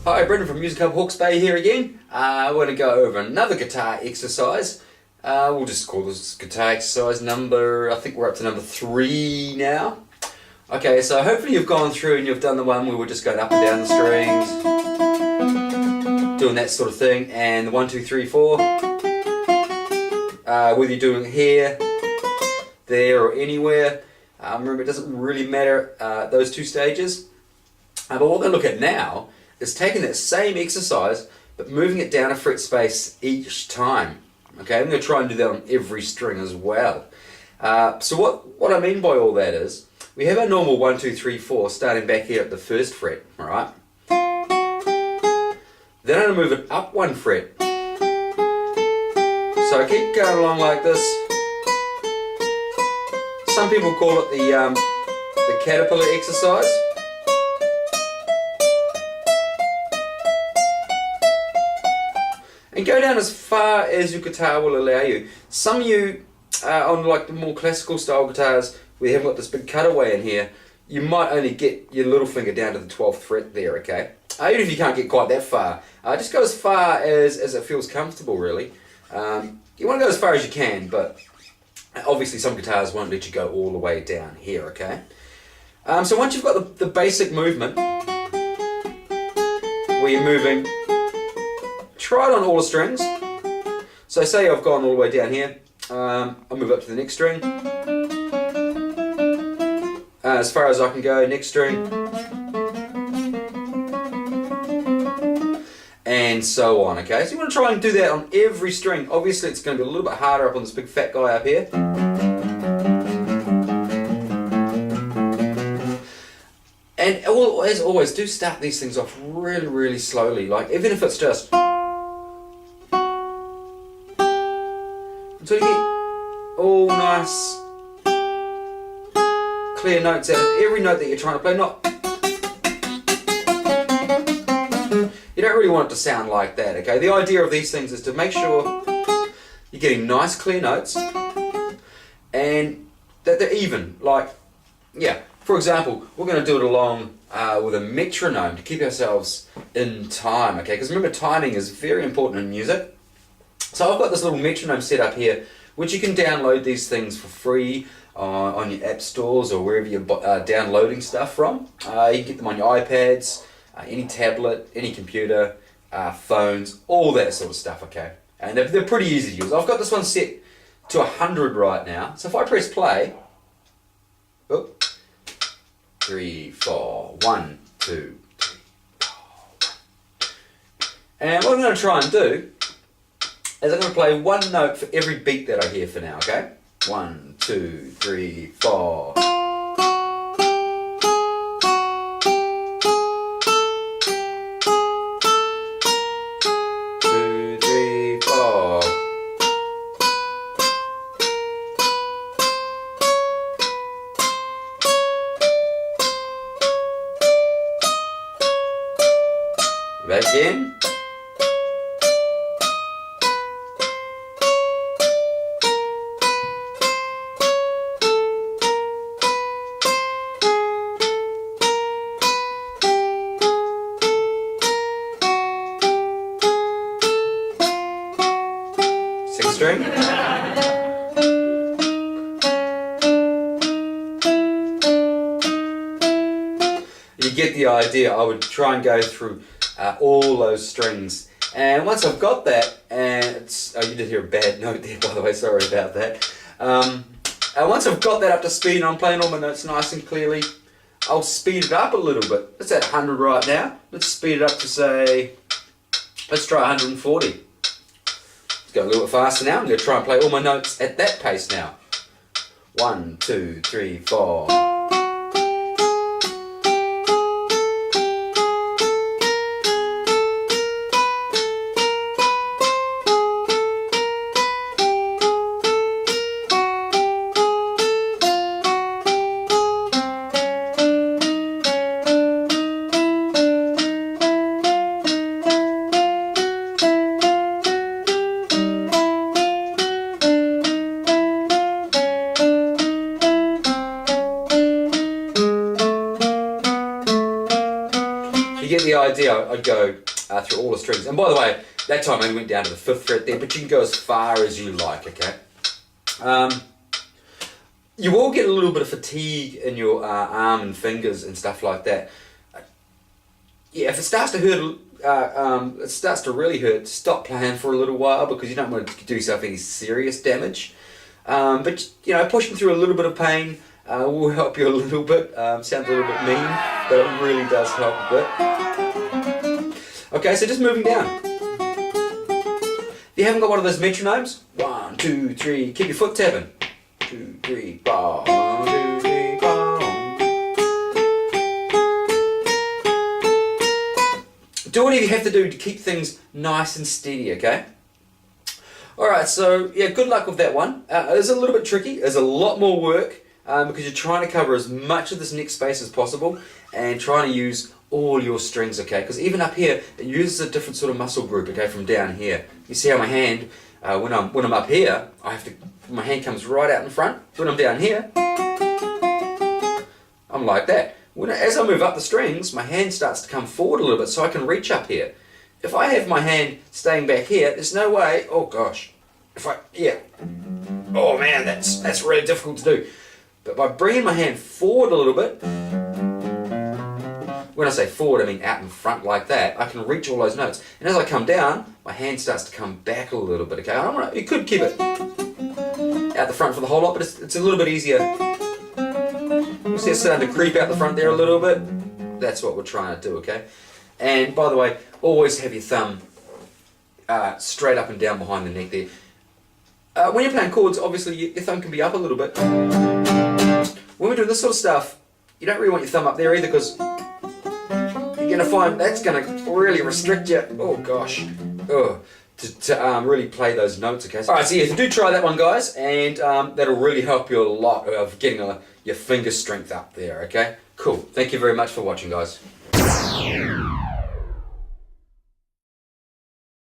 Hi, Brendan from musiqhub Hawke's Bay here again. We're going to go over another guitar exercise. We'll just call this guitar exercise number, I think we're up to number 3 now. Okay, so hopefully you've gone through and you've done the one where we're just going up and down the strings, doing that sort of thing, and the 1, 2, 3, 4. Whether you're doing it here, there, or anywhere. Remember, it doesn't really matter those 2 stages. But what we're going to look at now is taking that same exercise but moving it down a fret space each time. Okay, I'm going to try and do that on every string as well. So what I mean by all that is, we have our normal 1, 2, 3, 4 starting back here at the 1st fret, alright? Then I'm going to move it up 1 fret. So I keep going along like this. Some people call it the caterpillar exercise. And go down as far as your guitar will allow you. Some of you, on like the more classical style guitars, where you haven't got this big cutaway in here, you might only get your little finger down to the 12th fret there, okay? Even if you can't get quite that far, just go as far as it feels comfortable, really. You want to go as far as you can, but obviously some guitars won't let you go all the way down here, okay? So once you've got the basic movement, where you're moving, try it on all the strings. So say I've gone all the way down here, I'll move up to the next string. As far as I can go, next string. And so on, okay? So you want to try and do that on every string. Obviously it's going to be a little bit harder up on this big fat guy up here. And as always, do start these things off really, really slowly. Like, even if it's just until you get all nice clear notes out of every note that you're trying to play. You don't really want it to sound like that, okay? The idea of these things is to make sure you're getting nice clear notes and that they're even. Like, yeah, for example, we're going to do it along with a metronome to keep ourselves in time, okay? Because remember, timing is very important in music. So I've got this little metronome set up here, which you can download these things for free on your app stores or wherever you're downloading stuff from. You can get them on your iPads, any tablet, any computer, phones, all that sort of stuff, okay? And they're pretty easy to use. I've got this one set to 100 right now. So if I press play, 3, 4, 1, 2, 3, 4, 1. And what I'm going to try and do is I'm going to play one note for every beat that I hear for now, okay? 1, 2, 3, 4. 2, 3, 4. Back again. String. You get the idea. I would try and go through all those strings, and once I've got that, and it's, oh, you did hear a bad note there, by the way, sorry about that. And once I've got that up to speed and I'm playing all my notes nice and clearly, I'll speed it up a little bit. It's at 100 right now. Let's speed it up to, say, let's try 140. Go a little bit faster now. I'm going to try and play all my notes at that pace now. 1, 2, 3, 4. the idea, I'd go through all the strings. And by the way, that time I only went down to the 5th fret there, but you can go as far as you like, okay? You will get a little bit of fatigue in your arm and fingers and stuff like that. Yeah, if it starts to hurt, it starts to really hurt, stop playing for a little while because you don't want to do yourself any serious damage. But, you know, pushing through a little bit of pain will help you a little bit. Sounds a little bit mean, but it really does help a bit. Okay, so just moving down. If you haven't got one of those metronomes, 1, 2, 3, keep your foot tapping. 2, 3, 4, 1, 2, 3, 4. Do whatever you have to do to keep things nice and steady, okay? Alright, so yeah, good luck with that one. It is a little bit tricky, there's a lot more work because you're trying to cover as much of this neck space as possible and trying to use all your strings, okay? Because even up here, it uses a different sort of muscle group, okay, from down here. You see how my hand, when I'm up here, my hand comes right out in front. When I'm down here, I'm like that. As I move up the strings, my hand starts to come forward a little bit so I can reach up here. If I have my hand staying back here, there's no way, oh gosh, oh man, that's really difficult to do. But by bringing my hand forward a little bit, when I say forward, I mean out in front like that, I can reach all those notes. And as I come down, my hand starts to come back a little bit, okay? You could keep it out the front for the whole lot, but it's a little bit easier. You see it's starting to creep out the front there a little bit? That's what we're trying to do, okay? And by the way, always have your thumb straight up and down behind the neck there. When you're playing chords, obviously your thumb can be up a little bit. When we're doing this sort of stuff, you don't really want your thumb up there either because you're going to find that's going to really restrict you, oh gosh, to really play those notes, okay? Alright, so yeah, do try that one, guys, and that'll really help you a lot of getting your finger strength up there, okay? Cool. Thank you very much for watching, guys.